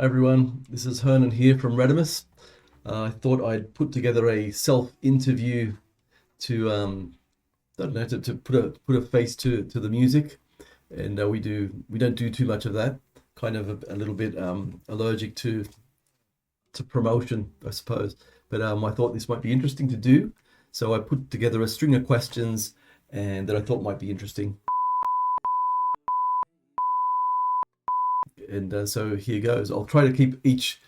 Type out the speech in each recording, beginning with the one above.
Hi everyone, this is Hernán here from Redimus. I thought I'd put together a self-interview to I don't know to put a face to the music, and we don't do too much of that. Kind of a little bit allergic to promotion, I suppose. But I thought this might be interesting to do, so I put together a string of questions and that I thought might be interesting. And so here goes. I'll try to keep each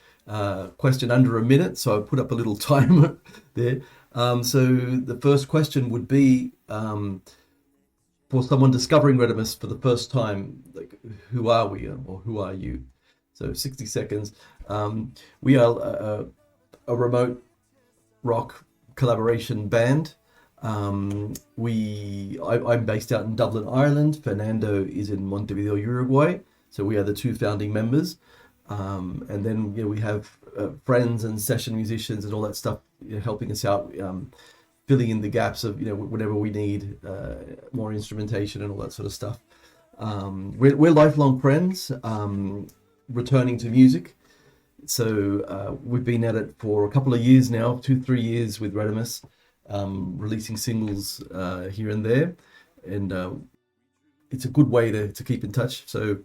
question under a minute. So I put up a little timer there. So the first question would be for someone discovering Redimus for the first time, like, who are we or who are you? So 60 seconds. We are a remote rock collaboration band. I'm based out in Dublin, Ireland. Fernando is in Montevideo, Uruguay. So we are the two founding members. And then we have friends and session musicians and all that stuff helping us out, filling in the gaps of whenever we need more instrumentation and all that sort of stuff. We're lifelong friends, returning to music. So we've been at it for a couple of years now, 3 years with Redimus, releasing singles here and there, and it's a good way to keep in touch. So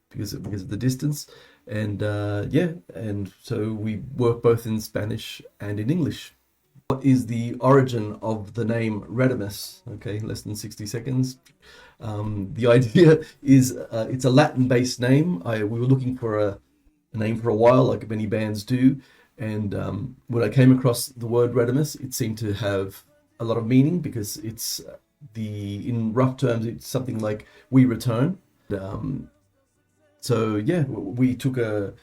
because of the distance, and and so we work both in Spanish and in English. What is the origin of the name Redimus? Okay, less than 60 seconds. The idea is it's a Latin-based name. We were looking for a name for a while, like many bands do. And when I came across the word Redimus, it seemed to have a lot of meaning because in rough terms, it's something like we return. So yeah, we took a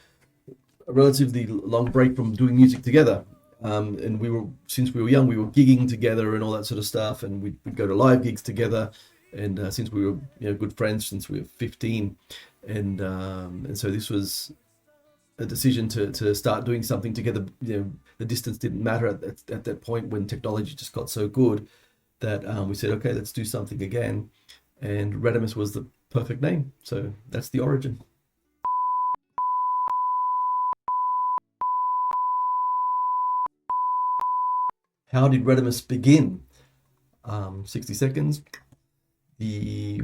relatively long break from doing music together. And since we were young, we were gigging together and all that sort of stuff, and we'd go to live gigs together. And since we were good friends since we were 15, and so this was a decision to start doing something together. The distance didn't matter at that point when technology just got so good that we said, okay, let's do something again. And Redimus was the perfect name. So that's the origin. How did Redimus begin? 60 seconds. We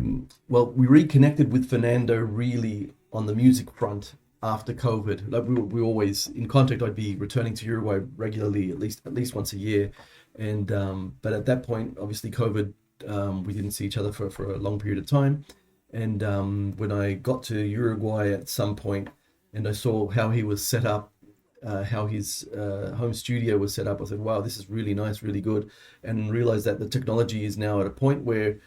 reconnected with Fernando really on the music front after COVID. Like we were always in contact. I'd be returning to Uruguay regularly, at least once a year, and but at that point, obviously COVID, we didn't see each other for a long period of time. And when I got to Uruguay at some point, and I saw how he was set up, how his home studio was set up, I said, "Wow, this is really nice, really good," and realized that the technology is now at a point where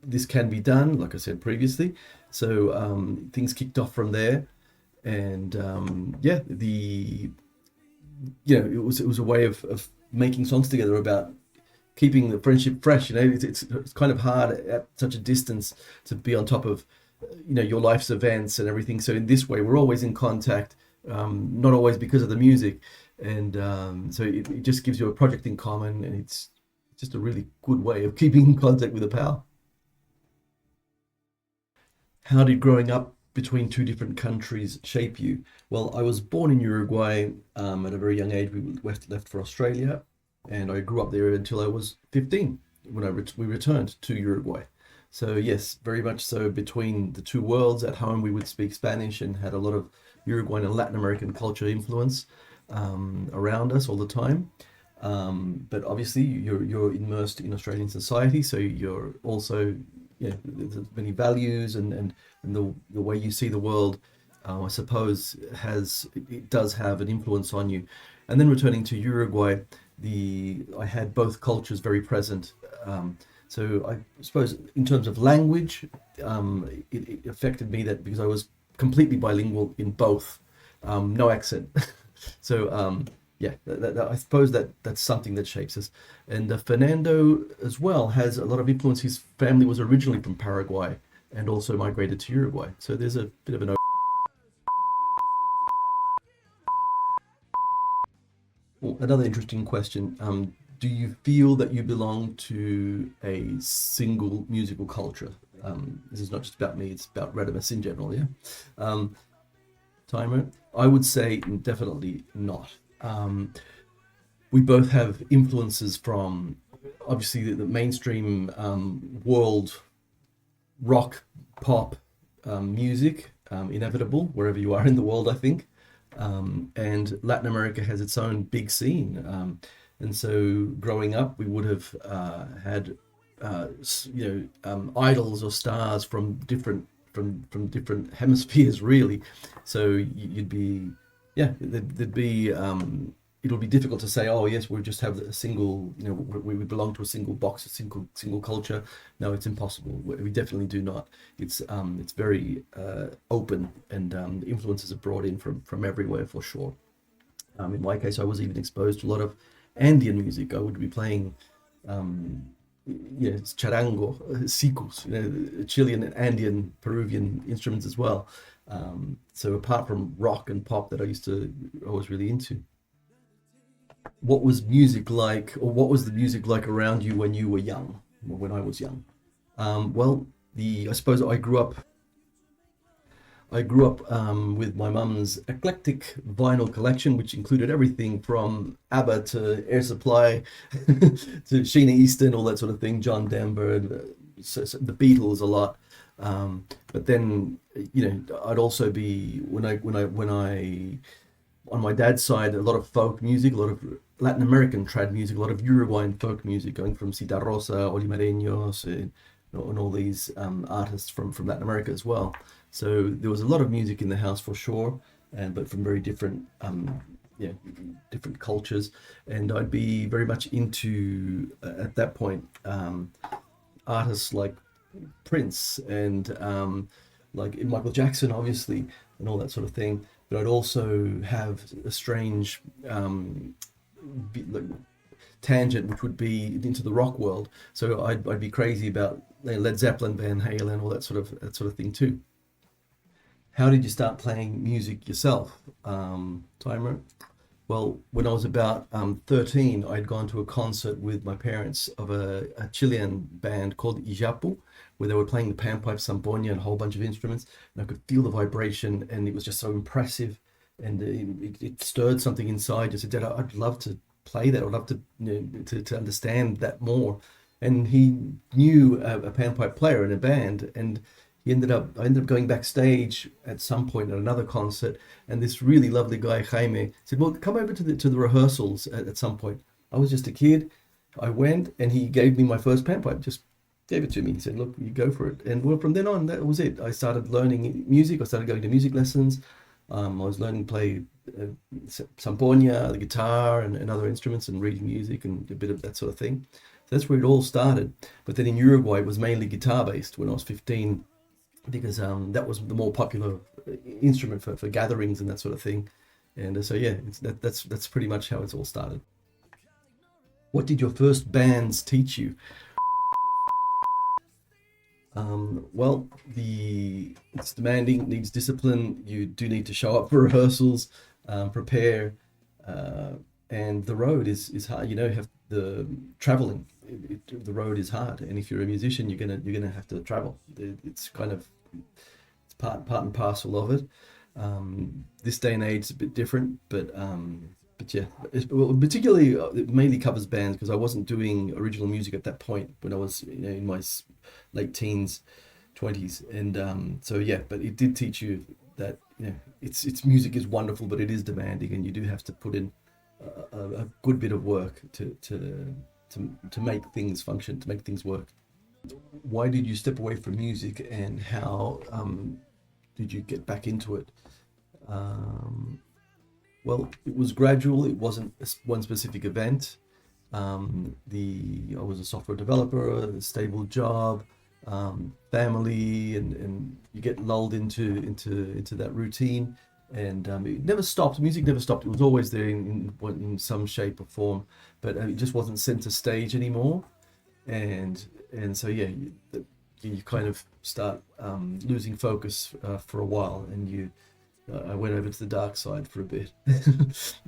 this can be done, like I said previously. So things kicked off from there, and it was a way of making songs together about keeping the friendship fresh. It's kind of hard at such a distance to be on top of your life's events and everything. So in this way, we're always in contact, not always because of the music, and so it just gives you a project in common, and it's just a really good way of keeping in contact with a pal. How did growing up between two different countries shape you? Well, I was born in Uruguay. At a very young age. We left for Australia, and I grew up there until I was 15 when we returned to Uruguay. So yes, very much so between the two worlds. At home, we would speak Spanish and had a lot of Uruguayan and Latin American culture influence around us all the time. But obviously, you're immersed in Australian society, so you're also there's many values, and the way you see the world, I suppose, it does have an influence on you. And then returning to Uruguay, the I had both cultures very present. So I suppose in terms of language, it affected me that because I was completely bilingual in both, no accent. So yeah, I suppose that's something that shapes us. And Fernando as well has a lot of influence. His family was originally from Paraguay and also migrated to Uruguay. So there's a bit of an. Well, another interesting question. Do you feel that you belong to a single musical culture? This is not just about me, it's about Redimus in general, yeah? Um, Timer? I would say definitely not. We both have influences from obviously the mainstream world rock, pop, music, inevitable wherever you are in the world, I think. And Latin America has its own big scene. And so growing up, we would have had, idols or stars from different hemispheres, really. So you'd be, yeah, there'd be it'll be difficult to say, oh yes, we just have a single, we belong to a single box, a single culture. No, it's impossible. We definitely do not. It's very open, and the influences are brought in from everywhere for sure. In my case, I was even exposed to a lot of Andean music. I would be playing, it's charango, sicus, Chilean, Andean, Peruvian instruments as well. So apart from rock and pop that I was really into. What was music like, or what was the music like around you when you were young, or when I was young? Well, I suppose I grew up with my mum's eclectic vinyl collection, which included everything from ABBA to Air Supply to Sheena Easton, all that sort of thing, John Denver, so the Beatles a lot. But then, I'd also be when I on my dad's side, a lot of folk music, a lot of Latin American trad music, a lot of Uruguayan folk music, going from Cita Rosa, Olimareños, and all these artists from Latin America as well. So there was a lot of music in the house for sure, but from very different, different cultures. And I'd be very much into at that point artists like Prince and like Michael Jackson, obviously, and all that sort of thing. But I'd also have a strange like, tangent, which would be into the rock world. So I'd be crazy about Led Zeppelin, Van Halen, all that sort of thing too. How did you start playing music yourself, Timer? Well, when I was about 13, I'd gone to a concert with my parents of a Chilean band called Ijapu, where they were playing the panpipe, zampoña, and a whole bunch of instruments. And I could feel the vibration, and it was just so impressive. And it stirred something inside. I said, Dad, I'd love to play that. I'd love to, to understand that more. And he knew a panpipe player in a band, and I ended up going backstage at some point at another concert, and this really lovely guy, Jaime, said, well, come over to the rehearsals at some point. I was just a kid. I went, and he gave me my first panpipe, just gave it to me. He said, look, you go for it. And well, from then on, that was it. I started learning music. I started going to music lessons. I was learning to play zampoña, the guitar, and other instruments, and reading music and a bit of that sort of thing. So that's where it all started. But then in Uruguay, it was mainly guitar based when I was 15, because that was the more popular instrument for gatherings and that sort of thing. And so yeah, that's pretty much how it's all started. What did your first bands teach you? Well, it's demanding, needs discipline. You do need to show up for rehearsals, prepare, and the road is hard. Have the traveling. The road is hard, and if you're a musician, you're gonna have to travel. It's part and parcel of it. This day and age, it's a bit different, but yeah, particularly it mainly covers bands, because I wasn't doing original music at that point when I was in my late teens, 20s, and so yeah. But it did teach you that it's music is wonderful, but it is demanding, and you do have to put in a good bit of work to make things function, to make things work. Why did you step away from music, and how did you get back into it? Well, it was gradual. It wasn't one specific event. I was a software developer, a stable job, family, and you get lulled into that routine, and it never stopped. Music never stopped. It was always there in some shape or form, but it just wasn't center stage anymore, and so yeah, you kind of start losing focus for a while, and I went over to the dark side for a bit.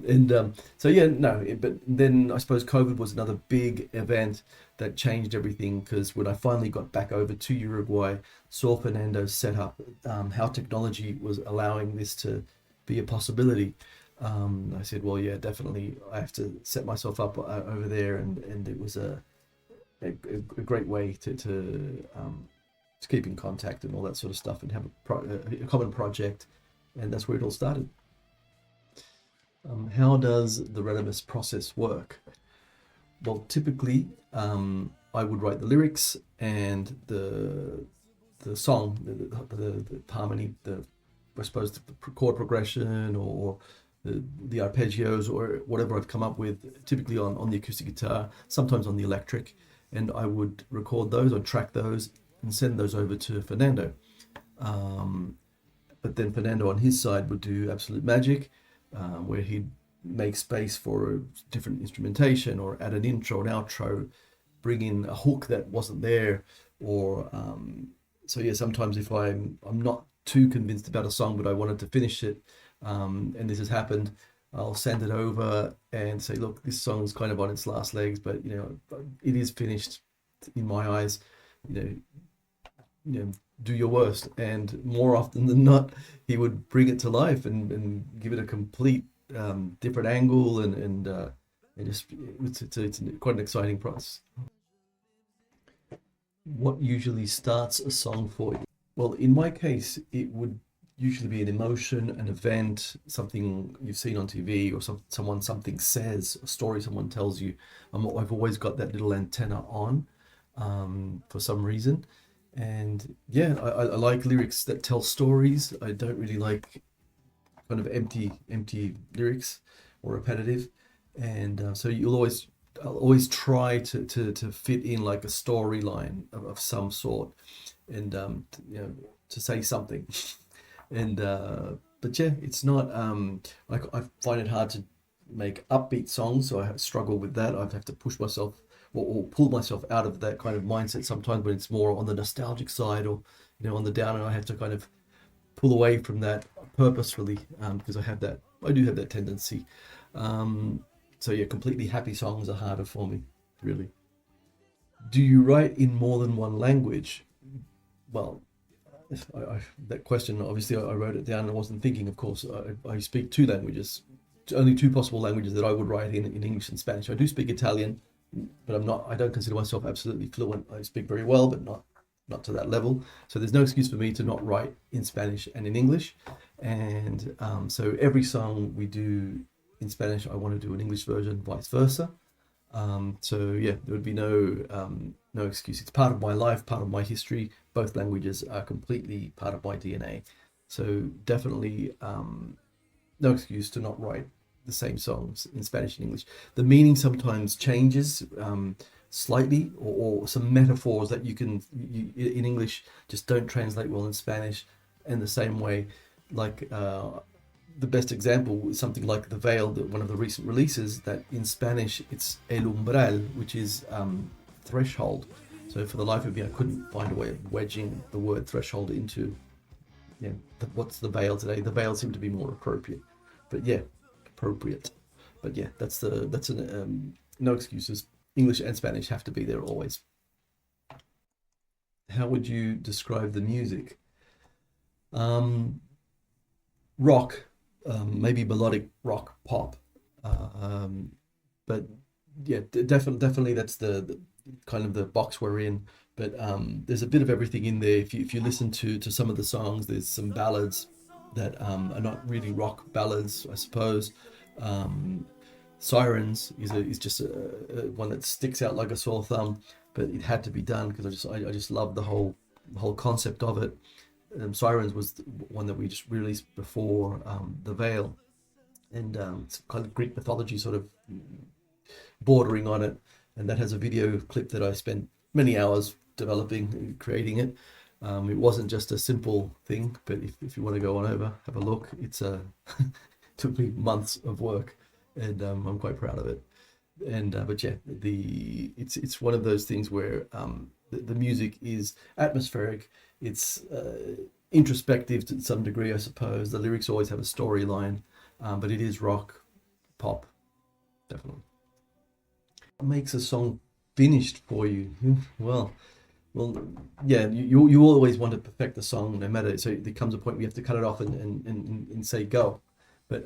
And so yeah, no, but then I suppose COVID was another big event that changed everything, because when I finally got back over to Uruguay, saw Fernando set up how technology was allowing this to be a possibility. I said, well, yeah, definitely. I have to set myself up over there, and it was a great way to keep in contact and all that sort of stuff, and have a common project, and that's where it all started. How does the Redimus process work? Well, typically, I would write the lyrics and the song, the harmony, I suppose the chord progression, or the arpeggios, or whatever I've come up with, typically on the acoustic guitar, sometimes on the electric, and I would record those, I'd track those, and send those over to Fernando. But then Fernando on his side would do absolute magic, where he'd make space for different instrumentation, or add an intro, an outro, bring in a hook that wasn't there, or so yeah. Sometimes if I'm not too convinced about a song, but I wanted to finish it, and this has happened, I'll send it over and say, look, this song's kind of on its last legs, but it is finished in my eyes. Do your worst. And more often than not, he would bring it to life and give it a complete different angle, and it's quite an exciting process. What usually starts a song for you? Well, in my case, it would usually be an emotion, an event, something you've seen on TV, or something says, a story someone tells you. I've always got that little antenna on, for some reason. And yeah, I like lyrics that tell stories. I don't really like kind of empty lyrics or repetitive. And so I'll always try to fit in like a storyline of some sort, and to say something. And but yeah, it's not. I find it hard to make upbeat songs, so I struggle with that. I have to push myself, or pull myself out of that kind of mindset sometimes when it's more on the nostalgic side, or on the down, and I have to kind of pull away from that purposefully, because I do have that tendency. So yeah, completely happy songs are harder for me, really. Do you write in more than one language? Well, that question, obviously, I wrote it down and I wasn't thinking, of course. I speak two languages, only two possible languages that I would write in English and Spanish. I do speak Italian, but I don't consider myself absolutely fluent. I speak very well, but not to that level. So there's no excuse for me to not write in Spanish and in English. And so every song we do in Spanish, I want to do an English version, vice versa. So yeah, there would be no excuse. It's part of my life, part of my history. Both languages are completely part of my DNA. So definitely no excuse to not write the same songs in Spanish and English. The meaning sometimes changes slightly, or some metaphors that in English just don't translate well in Spanish. And the same way, like the best example is something like The Veil, one of the recent releases, that in Spanish it's El Umbral, which is threshold. So for the life of me, I couldn't find a way of wedging the word threshold into, what's the veil today? The veil seemed to be more appropriate. But yeah, appropriate. But yeah, that's no excuses. English and Spanish have to be there always. How would you describe the music? Rock, maybe melodic rock, pop. But yeah, definitely that's the kind of the box we're in. But there's a bit of everything in there. If you listen to some of the songs, there's some ballads that are not really rock ballads, I suppose. Sirens is just one that sticks out like a sore thumb, but it had to be done because I just love the whole concept of it. Sirens was one that we just released before The Veil, and it's kind of Greek mythology sort of bordering on it, and that has a video clip that I spent many hours developing and creating it. It wasn't just a simple thing, but if you want to go on over, have a look. It's took me months of work, and I'm quite proud of it. And but yeah, it's one of those things where the music is atmospheric. It's introspective to some degree, I suppose. The lyrics always have a storyline, but it is rock, pop, definitely. What makes a song finished for you? Well, yeah, you always want to perfect the song, no matter. So there comes a point where you have to cut it off and say go. but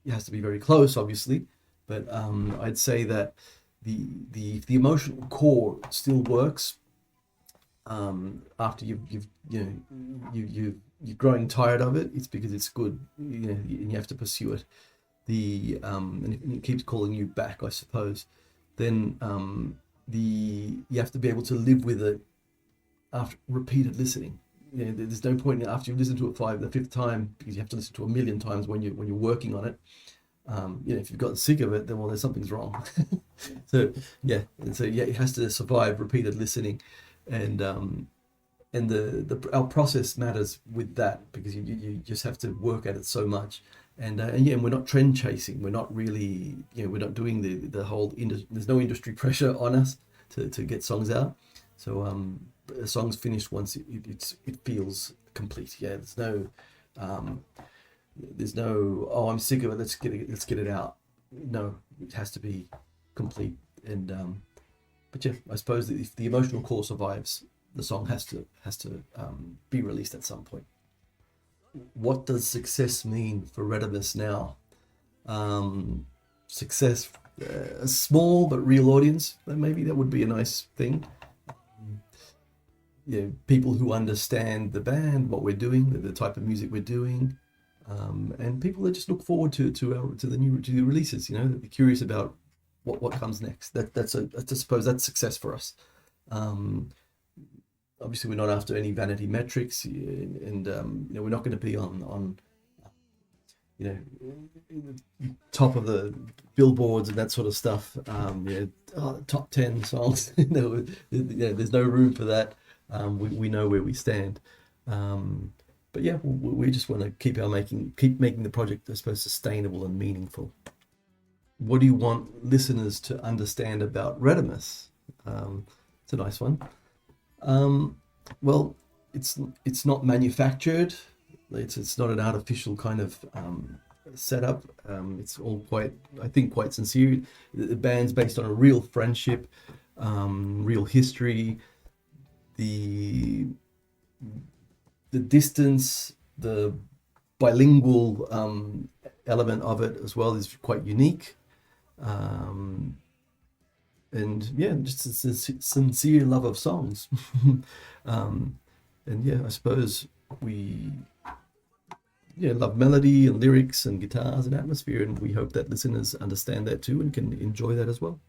it has to be very close, obviously. But I'd say that the emotional core still works after you're growing tired of it. It's because it's good, and you have to pursue it. And it keeps calling you back, I suppose. Then you have to be able to live with it after repeated listening. There's no point after you've listened to it the fifth time, because you have to listen to it a million times when you're working on it. If you've gotten sick of it, then there's something's wrong. So it has to survive repeated listening, and our process matters with that, because you just have to work at it so much. And we're not trend chasing. We're not really, we're not doing the whole there's no industry pressure on us to get songs out. So a song's finished once it feels complete. Yeah, there's no oh, I'm sick of it, let's get it out. No, it has to be complete. And but yeah, I suppose that if the emotional core survives, the song has to be released at some point. What does success mean for Redimus now? Success, a small but real audience. Maybe that would be a nice thing. People who understand the band, what we're doing, the type of music we're doing, and people that just look forward to the releases. That they're curious about what comes next. I suppose that's success for us. Obviously, we're not after any vanity metrics, and we're not going to be on top of the billboards and that sort of stuff. Top 10 songs. There's no room for that. We know where we stand. But yeah, we just want to keep making the project, I suppose, sustainable and meaningful. What do you want listeners to understand about Redimus? It's a nice one. Well, it's not manufactured. It's not an artificial kind of setup. It's all quite sincere. The band's based on a real friendship, real history. The distance, the bilingual element of it as well is quite unique. And yeah, just a sincere love of songs. And yeah, I suppose we love melody and lyrics and guitars and atmosphere, and we hope that listeners understand that too and can enjoy that as well.